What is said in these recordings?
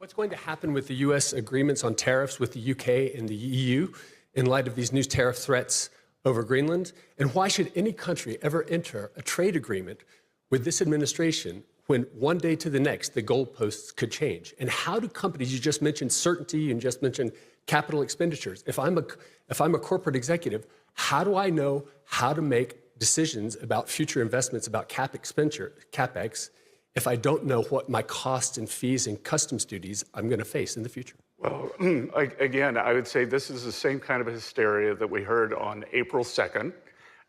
What's going to happen with the U.S. agreements on tariffs with the U.K. and the EU in light of these new tariff threats over Greenland? And why should any country ever enter a trade agreement with this administration when one day to the next the goalposts could change? And how do companies, you just mentioned certainty, you just mentioned capital expenditures. If I'm a corporate executive, how do I know how to make decisions about future investments, about CapEx, if I don't know what my costs and fees and customs duties I'm going to face in the future? Well, again, I would say this is the same kind of hysteria that we heard on April 2nd.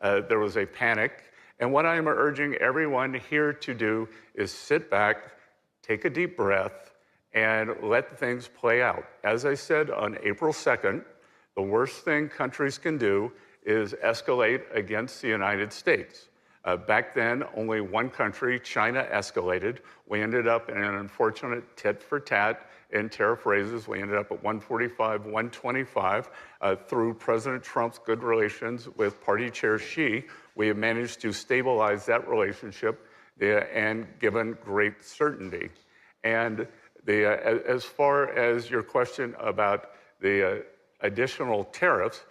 There was a panic. And what I am urging everyone here to do is sit back, take a deep breath, and let things play out. As I said on April 2nd, the worst thing countries can do is escalate against the United States. Back then, only one country, China, escalated. We ended up in an unfortunate tit for tat in tariff raises. We ended up at 145, 125. Through President Trump's good relations with Party Chair Xi, we have managed to stabilize that relationship and given great certainty. And as far as your question about the additional tariffs,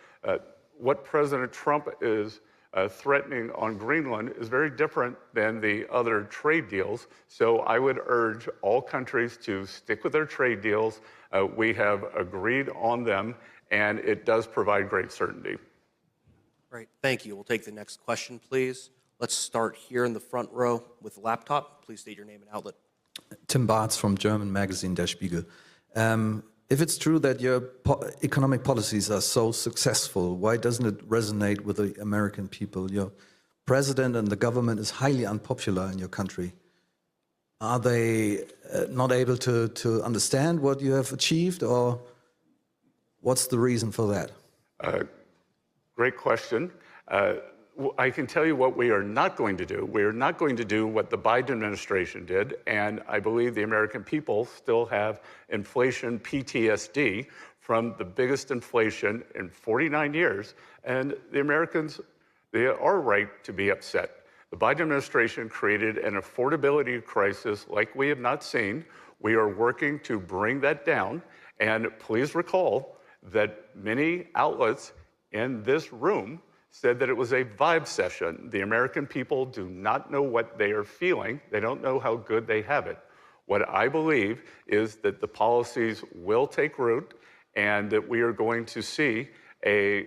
what President Trump is threatening on Greenland is very different than the other trade deals. So I would urge all countries to stick with their trade deals. We have agreed on them, and it does provide great certainty. Great, thank you. We'll take the next question, please. Let's start here in the front row with the laptop. Please state your name and outlet. Tim Bartz from German magazine Der Spiegel. If it's true that your economic policies are so successful, why doesn't it resonate with the American people? Your president and the government is highly unpopular in your country. Are they not able to understand what you have achieved, or what's the reason for that? Great question. I can tell you what we are not going to do. We are not going to do what the Biden administration did, and I believe the American people still have inflation PTSD from the biggest inflation in 49 years, and the Americans, they are right to be upset. The Biden administration created an affordability crisis like we have not seen. We are working to bring that down, and please recall that many outlets in this room said that it was a vibe session. The American people do not know what they are feeling. They don't know how good they have it. What I believe is that the policies will take root and that we are going to see a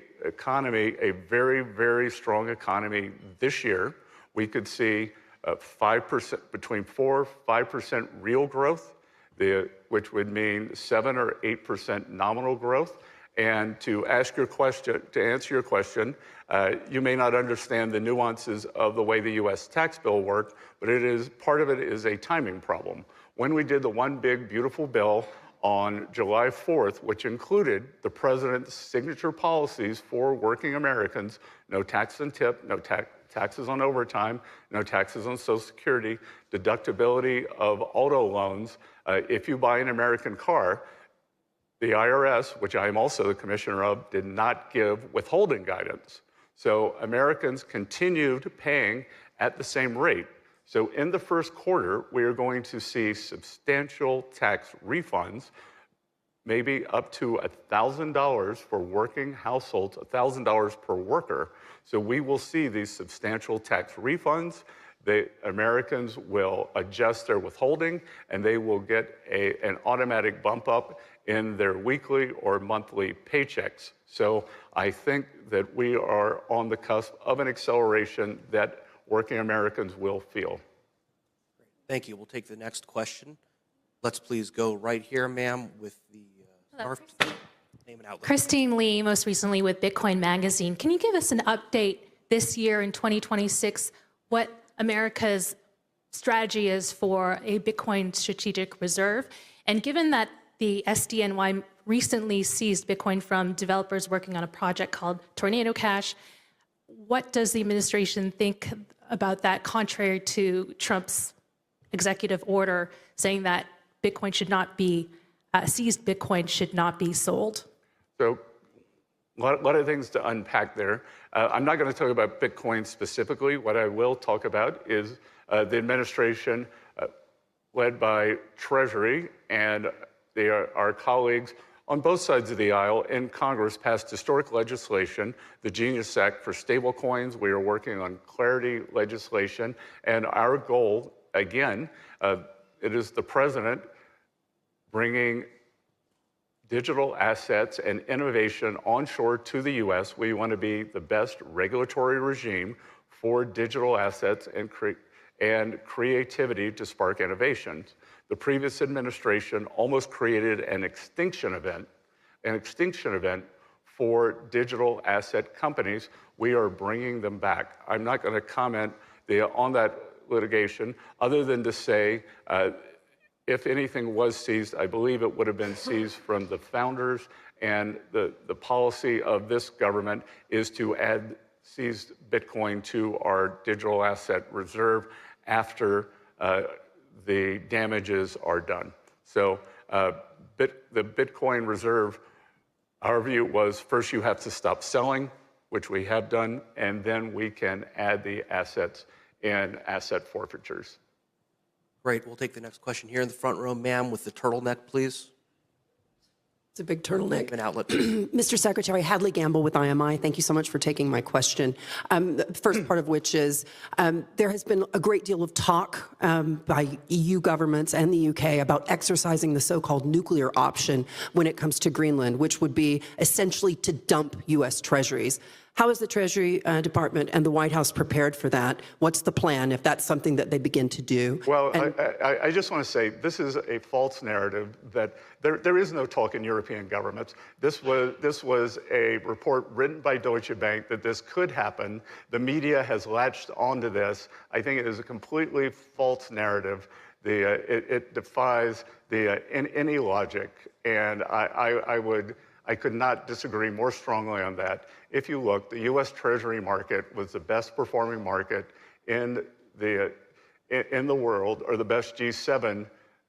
very, very strong economy this year. We could see 5%, between 4-5% real growth, which would mean 7 or 8% nominal growth. And to answer your question, you may not understand the nuances of the way the U.S. tax bill worked, but part of it is a timing problem. When we did the One Big Beautiful Bill on July 4th, which included the president's signature policies for working Americans, no tax and tip, no taxes on overtime, no taxes on Social Security, deductibility of auto loans. If you buy an American car, the IRS, which I am also the commissioner of, did not give withholding guidance. So Americans continued paying at the same rate. So in the first quarter, we are going to see substantial tax refunds, maybe up to $1,000 for working households, $1,000 per worker. So we will see these substantial tax refunds. The Americans will adjust their withholding, and they will get an automatic bump up in their weekly or monthly paychecks. So I think that we are on the cusp of an acceleration that working Americans will feel. Thank you. We'll take the next question. Let's please go right here, ma'am, with the name and outlet. Christine Lee, most recently with Bitcoin Magazine. Can you give us an update this year in 2026, what America's strategy is for a Bitcoin strategic reserve? And given that the SDNY recently seized Bitcoin from developers working on a project called Tornado Cash, what does the administration think about that, contrary to Trump's executive order saying that Bitcoin should not be, seized Bitcoin should not be sold? So a lot of things to unpack there. I'm not going to talk about Bitcoin specifically. What I will talk about is the administration led by Treasury and our colleagues on both sides of the aisle in Congress passed historic legislation, the Genius Act for stablecoins. We are working on clarity legislation. And our goal, again, it is the president bringing digital assets and innovation onshore to the U.S. We want to be the best regulatory regime for digital assets and creativity to spark innovations. The previous administration almost created an extinction event for digital asset companies. We are bringing them back. I'm not going to comment on that litigation other than to say, if anything was seized, I believe it would have been seized from the founders, and the policy of this government is to add seized Bitcoin to our digital asset reserve after the damages are done. So the Bitcoin reserve, our view was first you have to stop selling, which we have done, and then we can add the assets in asset forfeitures. Great. We'll take the next question here in the front row. Ma'am, with the turtleneck, please. It's a big turtleneck. An outlet. Mr. Secretary, Hadley Gamble with IMI. Thank you so much for taking my question. The first part of which is there has been a great deal of talk by EU governments and the UK about exercising the so-called nuclear option when it comes to Greenland, which would be essentially to dump U.S. treasuries. How is the Treasury Department and the White House prepared for that? What's the plan if that's something that they begin to do? Well, I just want to say this is a false narrative that there is no talk in European governments. This was a report written by Deutsche Bank that this could happen. The media has latched onto this. I think it is a completely false narrative. It defies any logic, and I could not disagree more strongly on that. If you look, the U.S. Treasury market was the best performing market in the world, or the best G7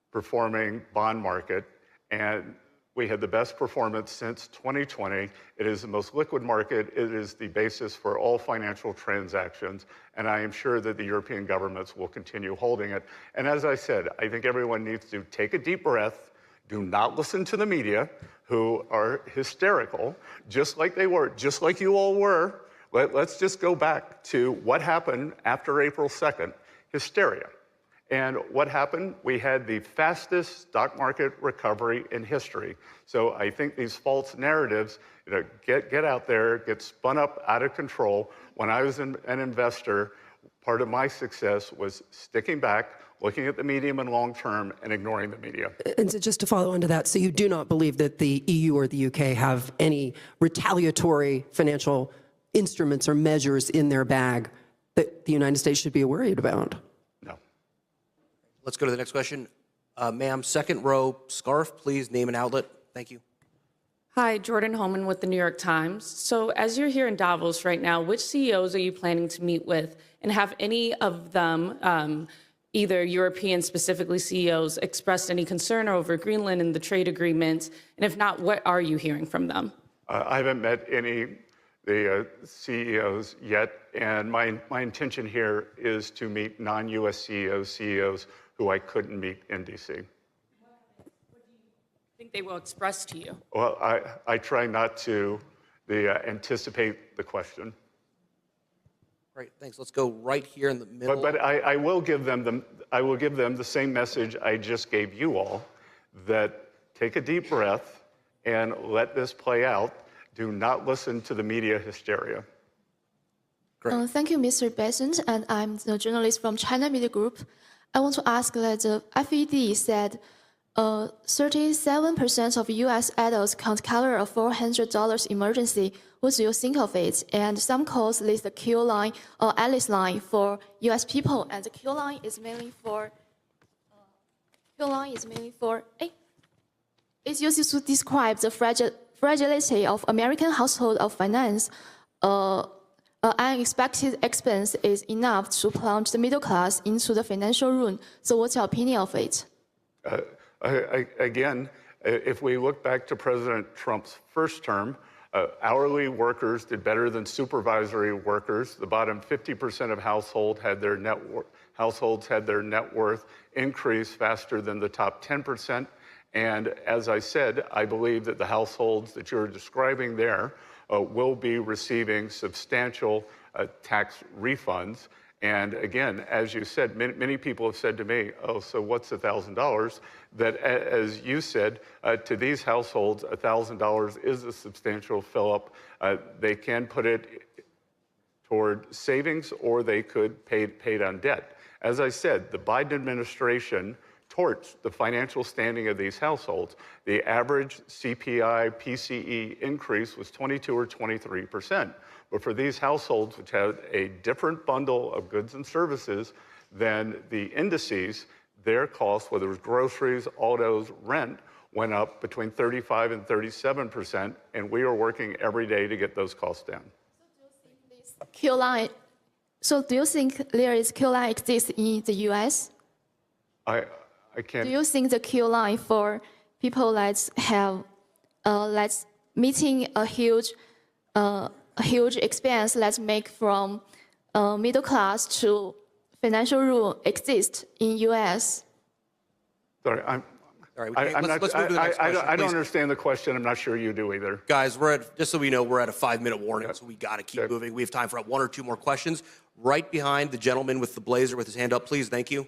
performing bond market, and we had the best performance since 2020. It is the most liquid market. It is the basis for all financial transactions, and I am sure that the European governments will continue holding it. And as I said, I think everyone needs to take a deep breath. Do not listen to the media, who are hysterical, just like they were, just like you all were. Let's just go back to what happened after April 2nd, hysteria. And what happened? We had the fastest stock market recovery in history. So I think these false narratives, get out there, get spun up out of control. When I was an investor, part of my success was sticking back, looking at the medium and long term, and ignoring the media. And so just to follow on to that, so you do not believe that the EU or the UK have any retaliatory financial instruments or measures in their bag that the United States should be worried about? No. Let's go to the next question. Ma'am, second row, scarf, please, name and outlet. Thank you. Hi, Jordan Holman with the New York Times. So as you're here in Davos right now, which CEOs are you planning to meet with? And have any of them, either European specifically CEOs, expressed any concern over Greenland and the trade agreements? And if not, what are you hearing from them? I haven't met any the CEOs yet, and my intention here is to meet non-US CEOs who I couldn't meet in DC. What do you think they will express to you? Well, I try not to anticipate the question. Great, thanks. Let's go right here in the middle. But I will give them the same message I just gave you all, that take a deep breath and let this play out. Do not listen to the media hysteria. Thank you, Mr. Bessent, and I'm the journalist from China Media Group. I want to ask that the FED said 37% of U.S. adults can't cover a $400 emergency. What do you think of it? And some calls list the Q line or Alice line for U.S. people, and the Q line is mainly for it's used to describe the fragility of American household of finance. Unexpected expense is enough to plunge the middle class into the financial ruin. So what's your opinion of it? Again, if we look back to President Trump's first term, hourly workers did better than supervisory workers. The bottom 50% of households had their net worth increase faster than the top 10%. And as I said, I believe that the households that you're describing there will be receiving substantial tax refunds. And again, as you said, many people have said to me, oh, so what's $1,000? That, as you said, to these households, $1,000 is a substantial fill-up. They can put it toward savings, or they could pay it on debt. As I said, the Biden administration torched the financial standing of these households. The average CPI, PCE increase was 22 or 23%. But for these households, which had a different bundle of goods and services than the indices, their costs, whether it was groceries, autos, rent, went up between 35 and 37%, and we are working every day to get those costs down. Q line. So do you think there is Q line exists in the U.S.? I can't. Do you think the Q line for people that have meeting a huge expense, let's make from middle class to financial rule exists in U.S.? All right, let's move to the next question, I don't please. understand the question. I'm not sure you do either. Guys, just so we know, we're at a 5-minute warning, so we got to keep moving. We have time for 1 or 2 more questions. Right behind the gentleman with the blazer with his hand up, please. Thank you.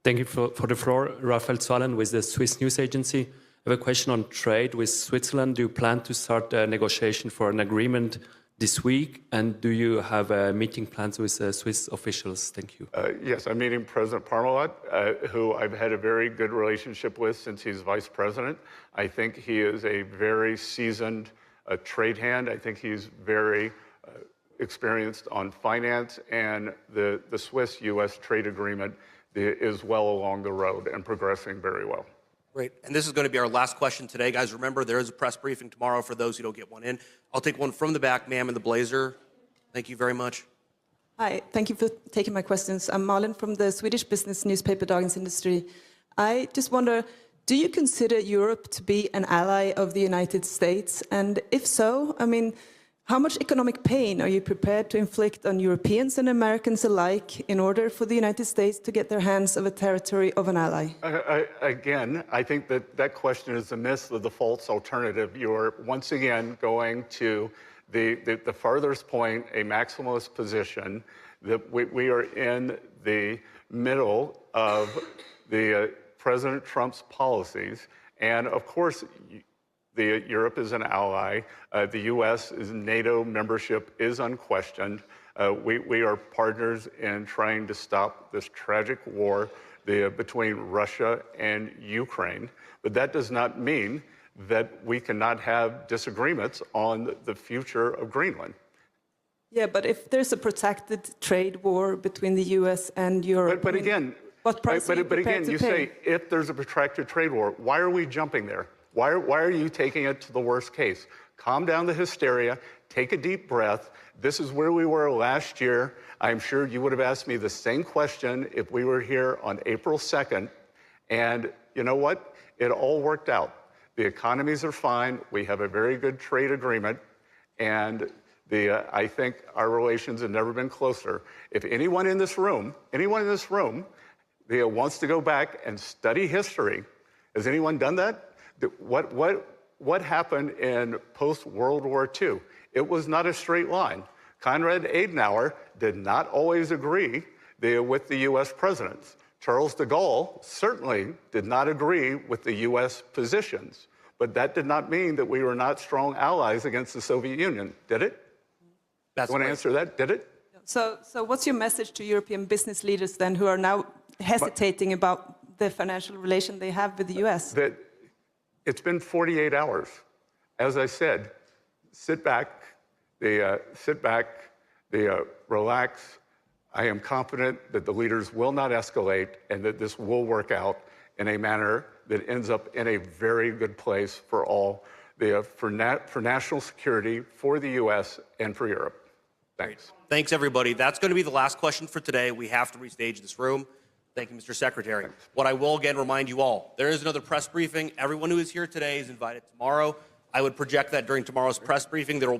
Thank you for the floor. Raphael Swallen with the Swiss News Agency. I have a question on trade with Switzerland. Do you plan to start a negotiation for an agreement this week? And do you have meeting plans with Swiss officials? Thank you. Yes, I'm meeting President Parmalat, who I've had a very good relationship with since he's vice president. I think he is a very seasoned trade hand. I think he's very experienced on finance, and the Swiss-U.S. trade agreement is well along the road and progressing very well. Great. And this is going to be our last question today. Guys, remember, there is a press briefing tomorrow for those who don't get one in. I'll take one from the back, ma'am, in the blazer. Thank you very much. Hi, thank you for taking my questions. I'm Malin from the Swedish business newspaper Dagens Industri. I just wonder, do you consider Europe to be an ally of the United States? And if so, I mean, how much economic pain are you prepared to inflict on Europeans and Americans alike in order for the United States to get their hands of a territory of an ally? Again, I think that question is a miss of the false alternative. You're once again going to the farthest point, a maximalist position, that we are in the middle of President Trump's policies. And of course, Europe is an ally. The U.S. NATO membership is unquestioned. We are partners in trying to stop this tragic war between Russia and Ukraine. But that does not mean that we cannot have disagreements on the future of Greenland. Yeah, but if there's a protracted trade war between the U.S. and Europe, but again, what price are you prepared to you pay? say if there's a protracted trade war, why are we jumping there? Why are you taking it to the worst case? Calm down the hysteria, take a deep breath. This is where we were last year. I'm sure you would have asked me the same question if we were here on April 2nd. And you know what? It all worked out. The economies are fine. We have a very good trade agreement. And I think our relations have never been closer. If anyone in this room wants to go back and study history, has anyone done that? What happened in post-World War II? It was not a straight line. Konrad Adenauer did not always agree with the U.S. presidents. Charles de Gaulle certainly did not agree with the U.S. positions. But that did not mean that we were not strong allies against the Soviet Union, did it? That's You want to answer that? Did it? So what's your message to European business leaders then who are now hesitating about the financial relation they have with the U.S.? It's been 48 hours. As I said, sit back, relax. I am confident that the leaders will not escalate and that this will work out in a manner that ends up in a very good place for all, for national security, for the U.S. and for Europe. Thanks. Thanks, everybody. That's going to be the last question for today. We have to restage this room. Thank you, Mr. Secretary. What I will again remind you all, there is another press briefing. Everyone who is here today is invited tomorrow. I would project that during tomorrow's press briefing, there will